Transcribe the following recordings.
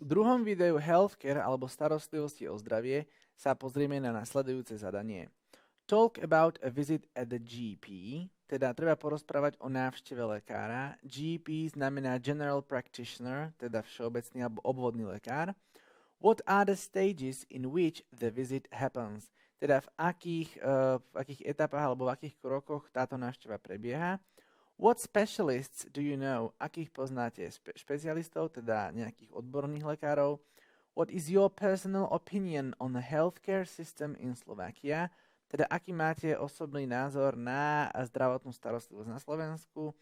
druhom videu Healthcare alebo starostlivosti o zdravie sa pozrieme na nasledujúce zadanie. Talk about a visit at the GP, teda treba porozprávať o návšteve lekára. GP znamená General Practitioner, teda všeobecný alebo obvodný lekár. What are the stages in which the visit happens? Teda v akých etapách alebo v akých krokoch táto návšteva prebieha. What specialists do you know? Akých poznáte špecialistov, teda nejakých odborných lekárov? What is your personal opinion on the healthcare system in Slovakia? Teda aký máte osobný názor na zdravotnú starostlivosť na Slovensku?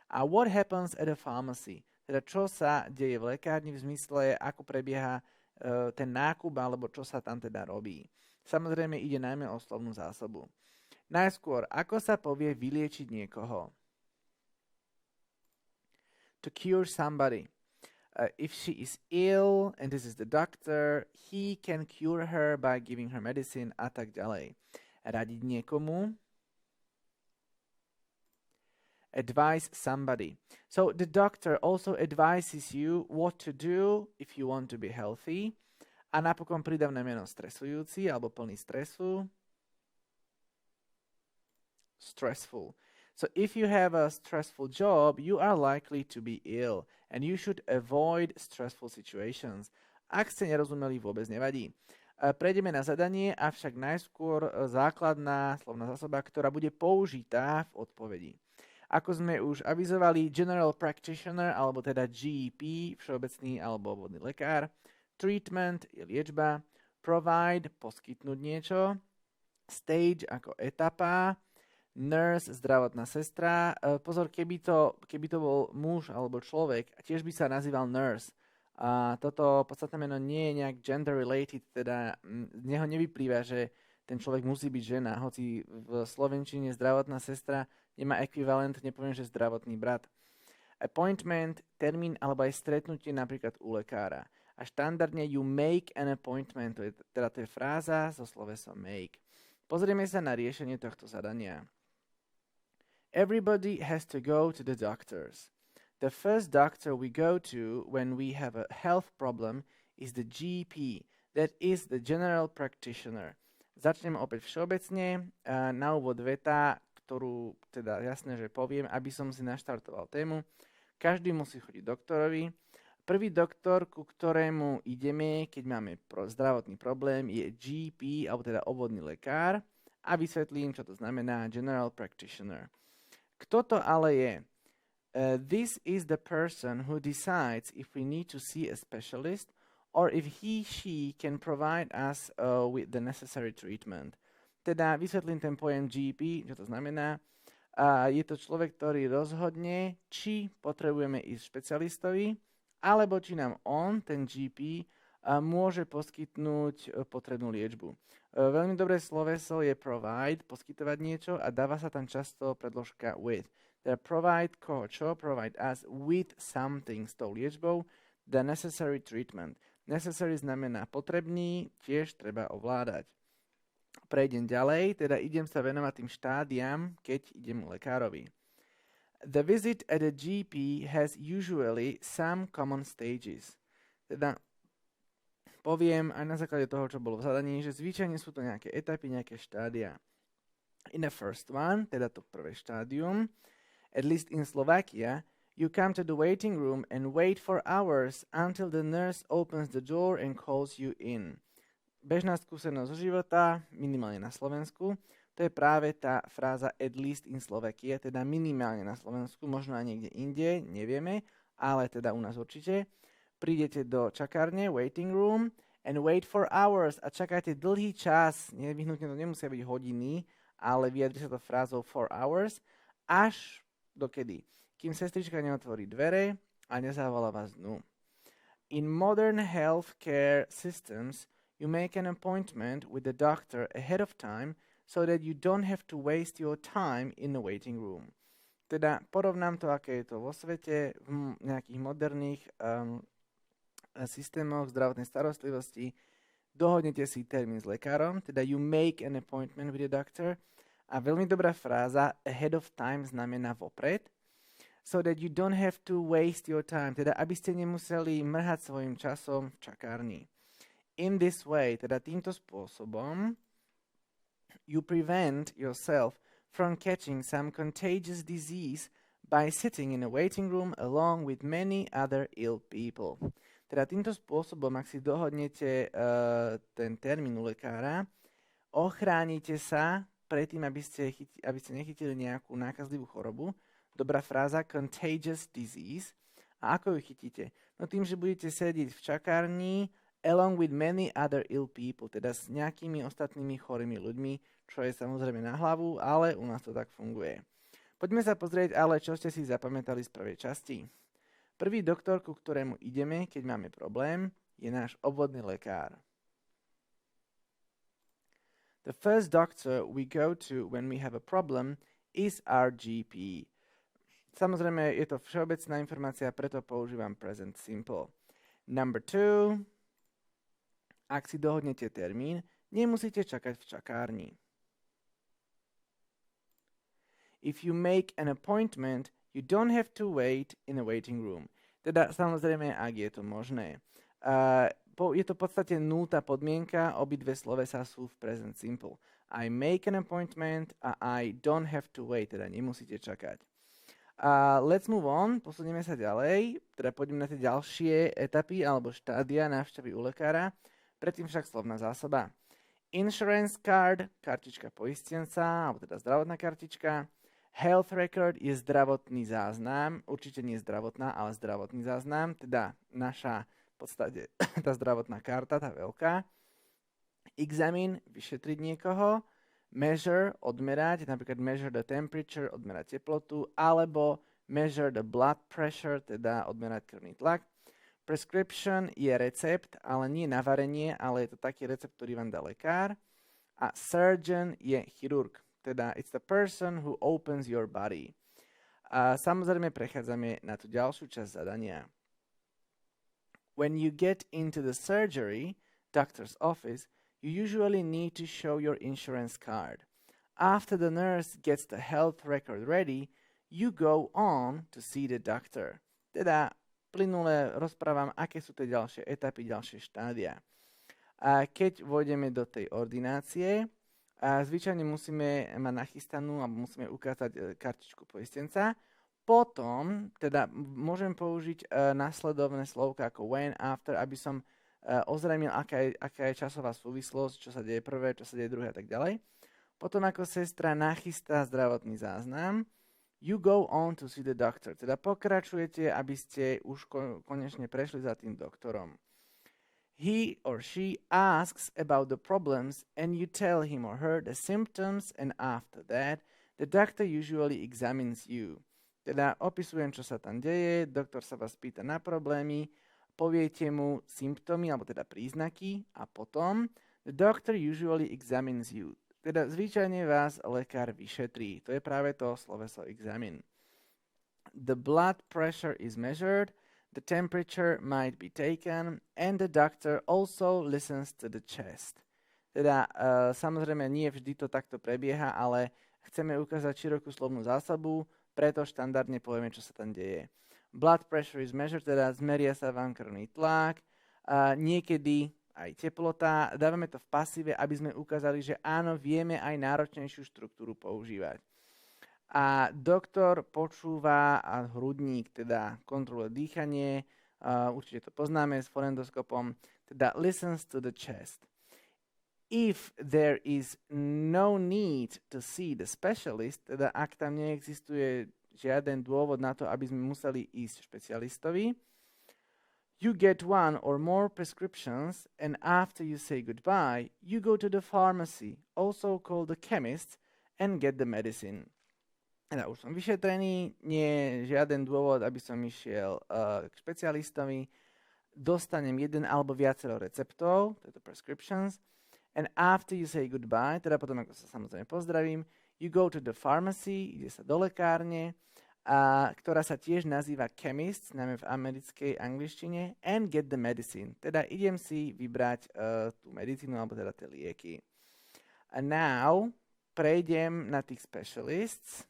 A what happens at a pharmacy? Teda čo sa deje v lekárni v zmysle, ako prebieha ten nákup alebo čo sa tam teda robí. Samozrejme ide najmä o slovnú zásobu. Najskôr, ako sa povie vyliečiť niekoho? To cure somebody. If she is ill and this is the doctor, he can cure her by giving her medicine a tak ďalej. Radiť niekomu. Advise somebody. So the doctor also advises you what to do if you want to be healthy. A napokon pridavné meno stresujúci alebo plný stresu. Stressful. So if you have a stressful job, you are likely to be ill and you should avoid stressful situations. Ak ste nerozumeli, vôbec nevadí. Prejdeme na zadanie, avšak najskôr základná slovná zásoba, ktorá bude použitá v odpovedi. Ako sme už avizovali, General Practitioner, alebo teda GP, všeobecný alebo obvodný lekár. Treatment je liečba. Provide, poskytnúť niečo. Stage ako etapa. Nurse, zdravotná sestra. Pozor, keby to bol muž alebo človek, tiež by sa nazýval nurse. A toto podstatné meno nie je nejak gender related, teda z neho nevyplýva, že ten človek musí byť žena, hoci v slovenčine zdravotná sestra nemá ekvivalent, nepoviem, že zdravotný brat. Appointment, termín alebo aj stretnutie napríklad u lekára. A štandardne you make an appointment, to je fráza so slovesom make. Pozrieme sa na riešenie tohto zadania. Everybody has to go to the doctors. The first doctor we go to when we have a health problem is the GP, that is the general practitioner. Začnem opäť všeobecne. Na úvod veta, ktorú teda jasné, že poviem, aby som si naštartoval tému. Každý musí chodiť doktorovi. Prvý doktor, ku ktorému ideme, keď máme zdravotný problém, je GP, alebo teda obvodný lekár. A vysvetlím, čo to znamená general practitioner. Kto to ale je? This is the person who decides if we need to see a specialist or if she can provide us with the necessary treatment. Teda vysvetlím ten pojem GP, čo to znamená. Je to človek, ktorý rozhodne, či potrebujeme ísť špecialistovi, alebo či nám on, ten GP, môže poskytnúť potrebnú liečbu. Veľmi dobré sloveso je provide, poskytovať niečo a dáva sa tam často predložka with. Teda provide čo? Provide us with something s tou liečbou, the necessary treatment. Necessary znamená potrebný, tiež treba ovládať. Prejdem ďalej, teda idem sa venovať tým štádiám, keď idem u lekárovi. The visit at a GP has usually some common stages. Teda poviem aj na základe toho, čo bolo v zadaní, že zvyčajne sú to nejaké etapy, nejaké štádia. In the first one, teda to prvé štádium, at least in Slovakia, you come to the waiting room and wait for hours until the nurse opens the door and calls you in. Bežná skúsenosť zo života, minimálne na Slovensku, to je práve tá fráza at least in Slovakia, teda minimálne na Slovensku, možno aj niekde inde, nevieme, ale teda u nás určite. Prídete do čakárne, waiting room, and wait for hours a čakáte dlhý čas, nevyhnutne to nemusia byť hodiny, ale vyjadri sa to frázou 4 hours, až dokedy? Kým sestrička neotvorí dvere a nezavolá vás dnu. In modern healthcare systems, you make an appointment with the doctor ahead of time so that you don't have to waste your time in the waiting room. Teda porovnám to, aké je to vo svete, v nejakých moderných systémoch zdravotnej starostlivosti. Dohodnete si termín s lekárom, teda you make an appointment with the doctor. A veľmi dobrá fráza ahead of time znamená vopred. so that you don't have to waste your time, teda aby ste nemuseli mrhať svojim časom v čakárni. In this way, teda týmto spôsobom, you prevent yourself from catching some contagious disease by sitting in a waiting room along with many other ill people. Teda týmto spôsobom, ak si dohodnete ten termín u lekára, ochránite sa predtým, aby ste nechytili nejakú nákazlivú chorobu. Dobrá fráza, contagious disease. A ako ju chytíte? No tým, že budete sedieť v čakárni along with many other ill people, teda s nejakými ostatnými chorými ľuďmi, čo je samozrejme na hlavu, ale u nás to tak funguje. Poďme sa pozrieť, ale čo ste si zapamätali z prvej časti. Prvý doktor, ku ktorému ideme, keď máme problém, je náš obvodný lekár. The first doctor we go to when we have a problem is our GP. Samozrejme, je to všeobecná informácia, preto používam present simple. Number 2. Ak si dohodnete termín, nemusíte čakať v čakárni. If you make an appointment, you don't have to wait in a waiting room. Teda samozrejme, ak je to možné. Je to v podstate nultá podmienka, obidve slovesá sú v present simple. I make an appointment a I don't have to wait, teda nemusíte čakať. Let's move on, posunieme sa ďalej, teda pôjdeme na tie ďalšie etapy alebo štádia návštevy u lekára, predtým však slovná zásoba. Insurance card, kartička poistenca, alebo teda zdravotná kartička. Health record je zdravotný záznam, určite nie zdravotná, ale zdravotný záznam, teda naša v podstate tá zdravotná karta, tá veľká. Examine, vyšetriť niekoho. Measure, odmerať, napríklad measure the temperature, odmerať teplotu, alebo measure the blood pressure, teda odmerať krvný tlak. Prescription je recept, ale nie na varenie, ale je to taký recept, ktorý vám dá lekár. A surgeon je chirurg, teda it's the person who opens your body. A samozrejme prechádzame na tú ďalšiu časť zadania. When you get into the surgery, doctor's office, you usually need to show your insurance card. After the nurse gets the health record ready, you go on to see the doctor. Teda plynule rozprávam, aké sú tie ďalšie etapy, ďalšie štádia. A keď vôjdeme do tej ordinácie, zvyčajne musíme mať nachystanú alebo musíme ukázať kartičku poistenca. Potom teda môžem použiť nasledovné slovka ako when, after, aby som ozrejmil, aká je časová súvislosť, čo sa deje prvé, čo sa deje druhé a tak ďalej. Potom ako sestra nachystá zdravotný záznam, you go on to see the doctor. Teda pokračujete, aby ste už konečne prešli za tým doktorom. He or she asks about the problems and you tell him or her the symptoms and after that, the doctor usually examines you. Teda opisujem, čo sa tam deje, doktor sa vás pýta na problémy, poviete mu symptómy, alebo teda príznaky a potom the doctor usually examines you. Teda zvyčajne vás lekár vyšetrí. To je práve to sloveso examine. The blood pressure is measured, the temperature might be taken and the doctor also listens to the chest. Teda samozrejme nie vždy to takto prebieha, ale chceme ukázať širokú slovnú zásobu, preto štandardne povieme, čo sa tam deje. Blood pressure is measured, teda zmeria sa vám krvný tlak, niekedy aj teplota. Dávame to v pasíve, aby sme ukázali, že áno, vieme aj náročnejšiu štruktúru používať. A doktor počúva hrudník, teda kontroluje dýchanie, určite to poznáme s forendoskopom, teda listens to the chest. If there is no need to see the specialist, teda ak tam neexistuje žiaden dôvod na to, aby sme museli ísť špecialistovi, you get one or more prescriptions and after you say goodbye, you go to the pharmacy, also called the chemist, and get the medicine. Teda už som vyšetrený, nie je žiaden dôvod, aby som išiel k špecialistovi, dostanem jeden alebo viacero receptov, to prescriptions, and after you say goodbye, teda potom ako sa samozrejme pozdravím, you go to the pharmacy, ide sa do lekárne, ktorá sa tiež nazýva chemist, najmä v americkej angličtine, and get the medicine. Teda idem si vybrať tú medicínu, alebo teda tie lieky. And now prejdem na tých specialists.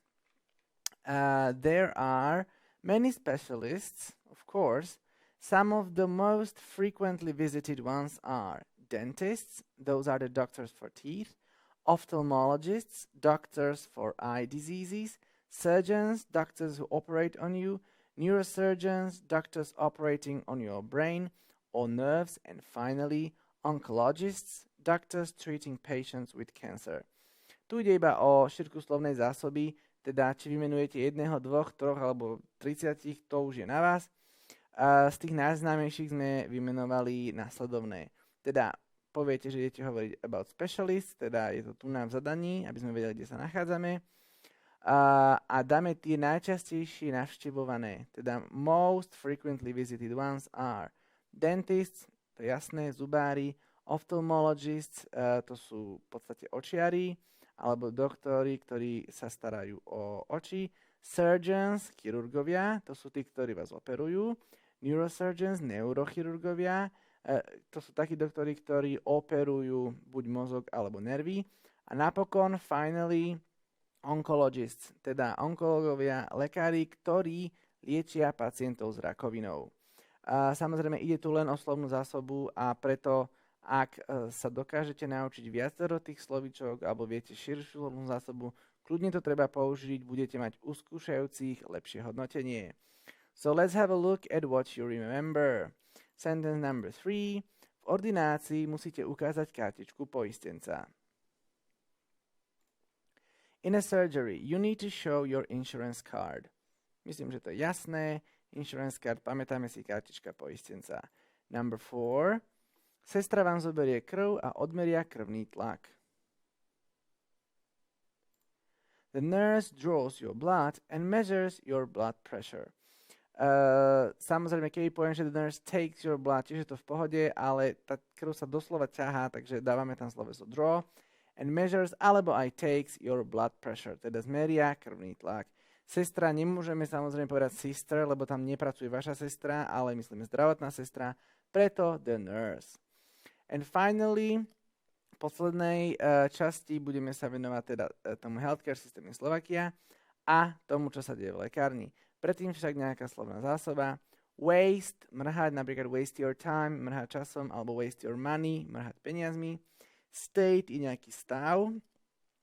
There are Many specialists, of course, some of the most frequently visited ones are dentists, those are the doctors for teeth, ophthalmologists, doctors for eye diseases, surgeons, doctors who operate on you, neurosurgeons, doctors operating on your brain or nerves, and finally, oncologists, doctors treating patients with cancer. Tu ide iba o šírku slovnej zásoby, teda či vymenujete jedného, dvoch, troch alebo 30, to už je na vás. Z tých najznámejších sme vymenovali následovné. Teda poviete, že idete hovoriť about specialist, teda je to tu na v zadaní, aby sme vedeli, kde sa nachádzame. A dáme tie najčastejšie navštevované, teda most frequently visited ones are dentists, to je jasné, zubári, ophthalmologists, to sú v podstate očiari, alebo doktori, ktorí sa starajú o oči, surgeons, chirurgovia, to sú tí, ktorí vás operujú, neurosurgeons, neurochirurgovia, to sú takí doktori, ktorí operujú buď mozog alebo nervy, a napokon, finally, oncologists, teda onkológovia, lekári, ktorí liečia pacientov s rakovinou. Samozrejme, ide tu len o slovnú zásobu a preto, ak sa dokážete naučiť viacero tých slovíčok alebo viete širšiu slovnú zásobu, kľudne to treba použiť, budete mať u skúšajúcich lepšie hodnotenie. So let's have a look at what you remember. Sentence number 3. V ordinácii musíte ukázať kartičku poistenca. In a surgery, you need to show your insurance card. Myslím, že to je jasné. Insurance card, pamätáme si kartička poistenca. Number 4. Sestra vám zoberie krv a odmeria krvný tlak. The nurse draws your blood and measures your blood pressure. Samozrejme, keď poviem, že the nurse takes your blood, tiež je to v pohode, ale tá krv sa doslova ťahá, takže dávame tam sloveso draw. And measures alebo aj takes your blood pressure, teda zmeria krvný tlak. Sestra, nemôžeme samozrejme povedať sister, lebo tam nepracuje vaša sestra, ale myslíme zdravotná sestra, preto the nurse. And finally, v poslednej časti budeme sa venovať teda tomu healthcare systému Slovakia a tomu, čo sa deje v lekárni. Predtým však nejaká slovná zásoba. Waste, mrhať, napríklad waste your time, mrhať časom, alebo waste your money, mrhať peniazmi. State je nejaký stav,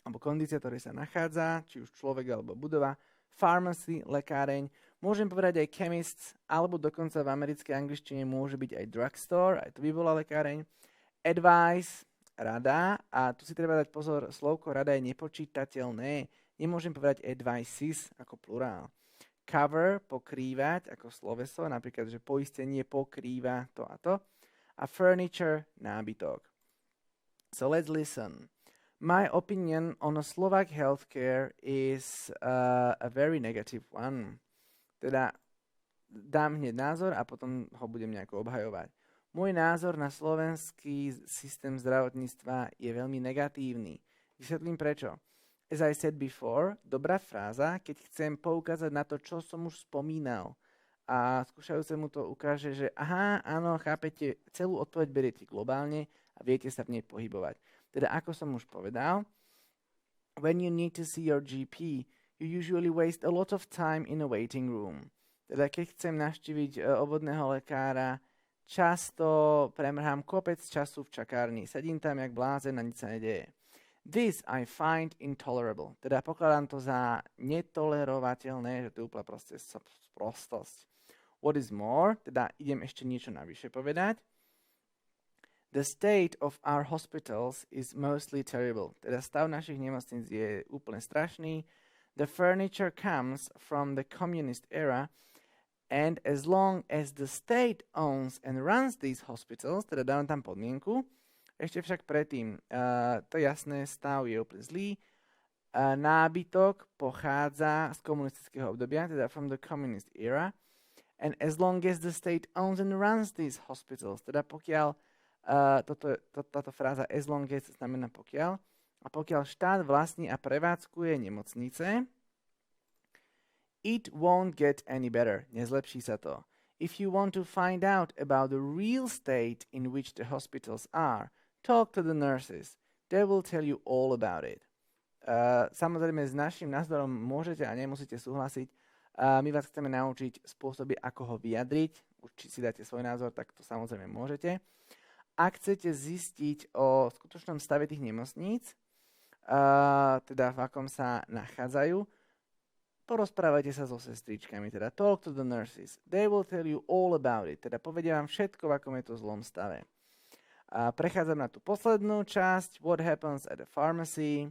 alebo kondícia, ktorý sa nachádza, či už človek alebo budova. Pharmacy, lekáreň. Môžem povedať aj chemists, alebo dokonca v americkej angličtine môže byť aj drugstore, aj to by bola lekáreň. Advice, rada, a tu si treba dať pozor, slovko rada je nepočítateľné. Nemôžem povedať advices ako plurál. Cover, pokrývať ako sloveso, napríklad, že poistenie pokrýva to a to. A furniture, nábytok. So let's listen. My opinion on a Slovak healthcare is a very negative one. Teda dám hneď názor a potom ho budem nejako obhajovať. Môj názor na slovenský systém zdravotníctva je veľmi negatívny. Vysvetlím prečo. As I said before, dobrá fráza, keď chcem poukázať na to, čo som už spomínal. A skúšajúcemu to ukáže, že aha, áno, chápete, celú odpoveď beriete globálne a viete sa v nej pohybovať. Teda ako som už povedal, when you need to see your GP, you usually waste a lot of time in a waiting room. Teda keď chcem navštíviť obvodného lekára, často premrhám kopec času v čakárni. Sedím tam jak blázen a nič sa nedeje. This I find intolerable. Teda pokladám to za netolerovateľné, že to je úplne proste sprostosť. What is more, teda idem ešte niečo navyše povedať. The state of our hospitals is mostly terrible. Teda stav našich nemocníc je úplne strašný. The furniture comes from the communist era and as long as the state owns and runs these hospitals, teda dávam tam podmienku, ešte však predtým, to jasné, stav je úplne zlý. Nábytok pochádza z komunistického obdobia, teda from the communist era. And as long as the state owns and runs these hospitals, teda pokiaľ táto fráza as long as znamená pokiaľ, a pokiaľ štát vlastní a prevádzkuje nemocnice, it won't get any better. Nezlepší sa to. If you want to find out about the real state in which the hospitals are, talk to the nurses. They will tell you all about it. Samozrejme, s našim názorom môžete a nemusíte súhlasiť. My vás chceme naučiť spôsoby, ako ho vyjadriť. Už či si dáte svoj názor, tak to samozrejme môžete. Ak chcete zistiť o skutočnom stave tých nemocníc, teda v akom sa nachádzajú, porozprávajte sa so sestričkami, teda talk to the nurses. They will tell you all about it, teda povedia vám všetko, v akom je to zlom stave. Prechádzam na tú poslednú časť. What happens at a pharmacy?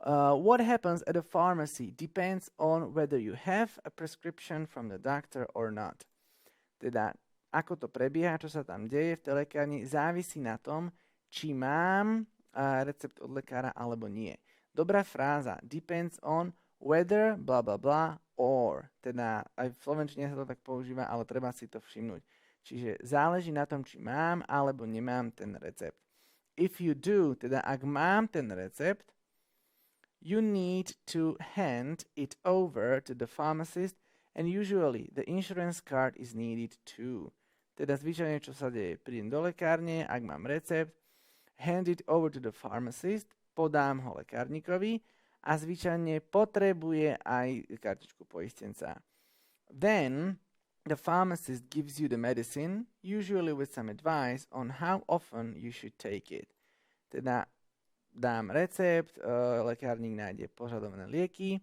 What happens at a pharmacy depends on whether you have a prescription from the doctor or not. Teda, ako to prebieha, čo sa tam deje v tej lekárni, závisí na tom, či mám recept od lekára alebo nie. Dobrá fráza. Depends on whether, bla bla bla, or. Teda, aj v slovenčine sa to tak používa, ale treba si to všimnúť. Čiže záleží na tom, či mám alebo nemám ten recept. If you do, teda ak mám ten recept, you need to hand it over to the pharmacist and usually the insurance card is needed too. Teda zvyčajne, čo sa deje, prídem do lekárne, ak mám recept, hand it over to the pharmacist, podám ho lekárnikovi a zvyčajne potrebuje aj kartičku poistenca. Then the pharmacist gives you the medicine, usually with some advice on how often you should take it. Teda dám recept, lekárnik nájde požadované lieky,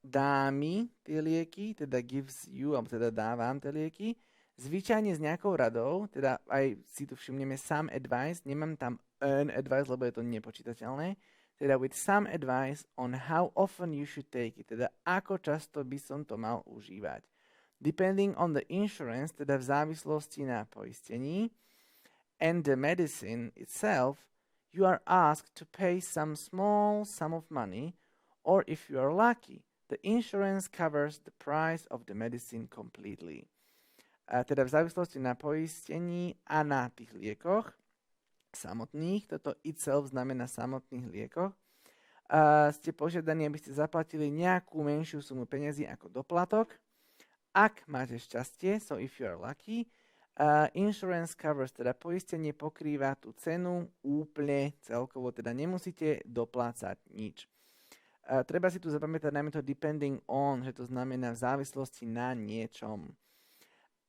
dá mi tie lieky, teda gives you, alebo teda dá vám tie lieky, zvyčajne s nejakou radou, teda aj si tu všimneme some advice, nemám tam an advice, lebo je to nepočítateľné, teda with some advice on how often you should take it, teda ako často by som to mal užívať. Depending on the insurance, teda v závislosti na poistení, and the medicine itself, you are asked to pay some small sum of money, or if you are lucky, the insurance covers the price of the medicine completely. Teda v závislosti na poistení a na tých liekoch samotných, toto itself znamená samotných liekoch, ste požiadaní, aby ste zaplatili nejakú menšiu sumu peniazy ako doplatok. Ak máte šťastie, so if you are lucky, insurance covers, teda poistenie pokrýva tú cenu úplne celkovo, teda nemusíte doplácať nič. Treba si tu zapamätať najmä to depending on, že to znamená v závislosti na niečom.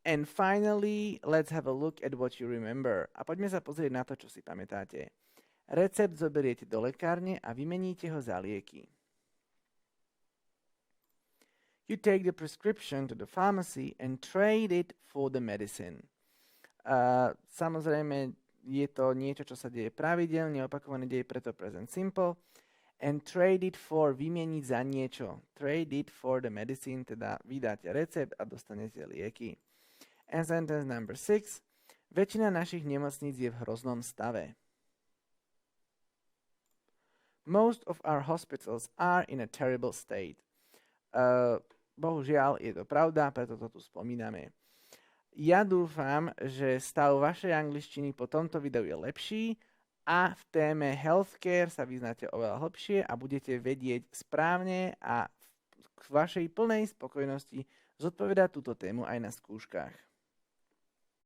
And finally, let's have a look at what you remember. A poďme sa pozrieť na to, čo si pamätáte. Recept zoberiete do lekárne a vymeníte ho za lieky. You take the prescription to the pharmacy and trade it for the medicine. Samozrejme, je to niečo, čo sa deje pravidelne, opakované deje preto present simple. And trade it for, vymeniť za niečo. Trade it for the medicine, teda vydáte recept a dostanete lieky. And sentence number 6. Väčšina našich nemocníc je v hroznom stave. Most of our hospitals are in a terrible state. Bohužiaľ, je to pravda, preto to tu spomíname. Ja dúfam, že stav vašej angličtiny po tomto videu je lepší a v téme healthcare sa vyznáte oveľa hlbšie a budete vedieť správne a k vašej plnej spokojnosti zodpovedať túto tému aj na skúškach.